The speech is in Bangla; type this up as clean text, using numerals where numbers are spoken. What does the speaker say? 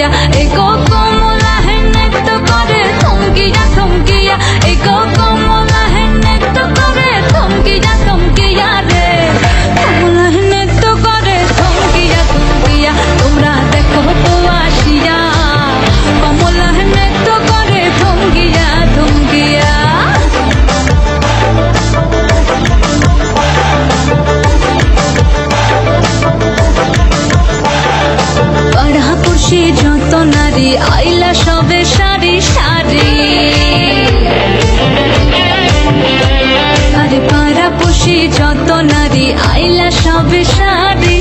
থমকিয়া এগো কমলা হেনে তো করে থমকিয়া থমকিয়া এগো কমলা হেনে তো করে থমকিয়া থমকিয়া রে কমলা হেনে তো করে থমকিয়া থমকিয়া তোমরা দেখো তো আসিয়া কমলা হেনে তো করে থমকিয়া থমকিয়া পাড়াপড়শি যত নারী আইলা সবে সারি সারি আরে পাড়াপড়শি যত নারী আইলা সবে সারি